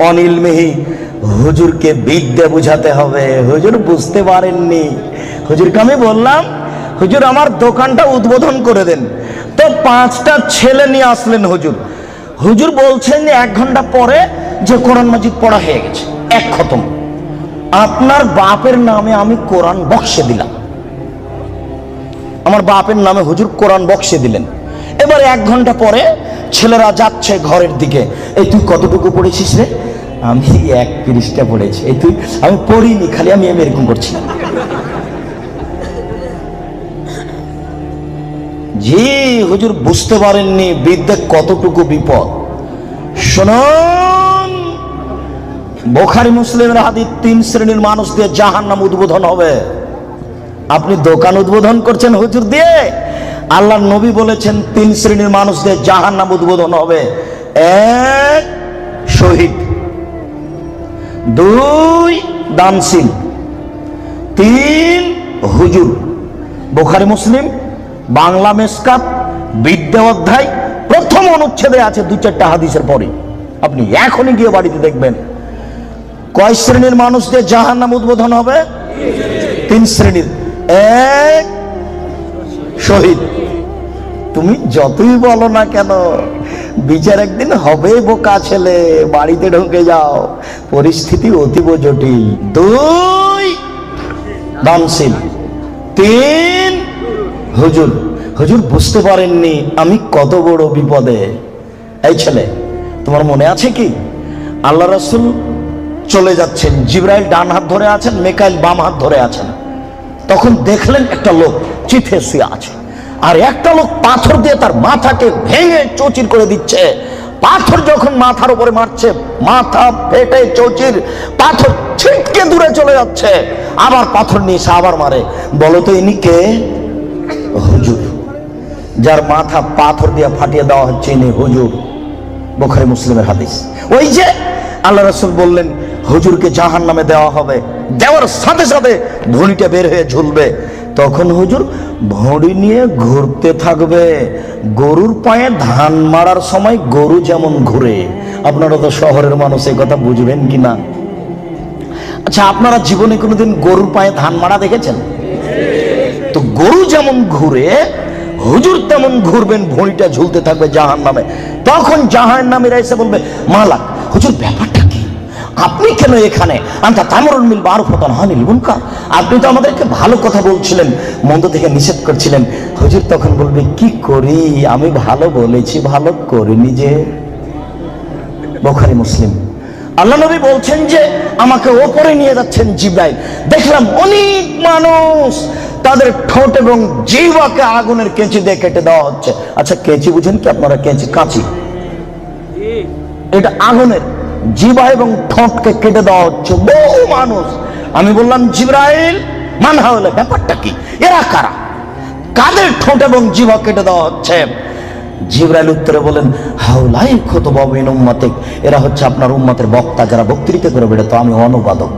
অনিল মেহি হুজুরকে বিদ্যা বুঝাতে হবে। হুজুর বুঝতে পারেননি। হুজুরকে আমি বললাম, হুজুর আমার দোকানটা উদ্বোধন করে দেন। তো 5টা ছেলে নিয়ে আসলেন হুজুর। হুজুর বলছেন যে 1 ঘন্টা পরে যে কোরআন মাজিদ পড়া হয়ে গেছে, 1 খতম। আপনার বাপের নামে আমি কোরআন বক্সে দিলাম। আমার বাপের নামে হুজুর কোরআন বক্সে দিলেন। এবার 1 ঘন্টা পরে ছেলেরা যাচ্ছে ঘরের দিকে। এই তুই কতটুকু পড়েছিস রে? আমি 1 পৃষ্ঠা পড়েছি। এই তুই? আমি পড়িনি, খালি আমি এরকম করছিলাম। জি হুজুর বুঝতে পারেননি বিদ্যা কতটুকু বিপদ। শুনুন, বুখারী মুসলিমের হাদিস 3 শ্রেণীর মানুষ দিয়ে জাহান্নাম উদ্বোধন হবে। আপনি দোকান উদ্বোধন করছেন হুজুর দিয়ে? আল্লাহর নবী বলেছেন 3 শ্রেণীর মানুষ দিয়ে জাহান্নাম উদ্বোধন হবে। 1 শহীদ, 2 দানশীল, 3 হুজুর। বুখারী মুসলিম বাংলা মেসকাত বিদ্যা অধ্যায় প্রথম অনুচ্ছেদে আছে 2-4টা হাদিসের পরে। আপনি এখনই গিয়ে বাড়িতে দেখবেন। কয় শ্রেণীর মানুষ দিয়ে জাহান্নাম উদ্বোধন হবে? 3 শ্রেণীর। 1 শহীদ। তুমি যতই বলো না কেন, বিচার একদিন হবে বোকা ছেলে, বাড়িতে ঢুকে যাও, পরিস্থিতি অতীব জটিল। 2 দানশীল, 3 হুজুর। হুজুর বুঝতে পারেননি আমি কত বড় বিপদে। এই ছেলে, তোমার মনে আছে কি আল্লাহ রাসূল চলে যাচ্ছেন, জিবরাইল ডান হাত ধরে আছেন, মিকাইল বাম হাত ধরে আছেন। তখন দেখলেন একটা লোক চিঠে শুয়ে আছে, আর একটা লোক পাথর দিয়ে তার মাথাকে ভেঙে চৌচির করে দিচ্ছে। পাথর যখন মাথার উপরে মারছে, মাথা ফেটে চৌচির, পাথর ছিটকে দূরে চলে যাচ্ছে। আবার পাথর নিয়ে এসে আবার মারে। বলো তো ইনি কে? হুজুর। যার মাথা পাথর দিয়ে ফাটিয়ে দেওয়া হচ্ছে ইনি হুজুর। বুখারী মুসলিমের হাদিস। ওই যে আল্লাহ রাসূল বললেন হুজুরকে জাহান্নামে দেওয়া হবে, দেওয়ার সাথে সাথে ভুঁড়িটা বের হয়ে ঝুলবে। তখন হুজুর ভুঁড়ি নিয়ে ঘুরতে থাকবে। গরুর পায়ে ধান মারার সময় গরু যেমন ঘুরে। আপনারা তো শহরের মানুষ, এই কথা বুঝবেন কিনা? আচ্ছা, আপনারা জীবনে কোনোদিন গরুর পায়ে ধান মারা দেখেছেন? তো গরু যেমন ঘুরে, হুজুর তেমন ঘুরবেন, ভুঁড়িটা ঝুলতে থাকবে জাহান্নামে। তখন জাহান্নামীরা এসে বলবে, মালাক হুজুর ব্যাপারটা কি? আপনি কেন এখানে? আনতা তা'মুরুল বিল মারুফ ওয়া তানহা আনিল মুনকার। আপনি তো আমাদেরকে ভালো কথা বলছিলেন, মন্দ থেকে নিষেধ করছিলেন। হুজুর তখন বলবে, কি করি, আমি ভালো বলেছি, ভালো করিনি যে। বুখারী মুসলিম। আল্লাহ নবী বলছেন যে আমাকে ওপরে নিয়ে যাচ্ছেন জিবরাইল। দেখলাম অনেক মানুষ, তাদের ঠোঁট এবং জিহ্বাকে আগুনের কেঁচি দিয়ে কেটে দেওয়া হচ্ছে। আচ্ছা, কেঁচি বুঝেন কি আপনারা? কেঁচি, কাঁচি, এটা আগুনের। জিহ্বা এবং ঠোঁটকে কেটে দেওয়া হচ্ছে বহু মানুষ। আমি বললাম, জিবরাইল মান হাওলা, ব্যাপারটা কি? এরা কারা? কাদের ঠোঁট এবং জিহ্বা কেটে দেওয়া হচ্ছে? জিবরাইল উত্তরে বলেন, হাওলাই খুতবা মিন উম্মাতিক, এরা হচ্ছে আপনার উম্মতের বক্তা, যারা বক্তৃতা করে বেড়াতো, আমি অনুবাদক।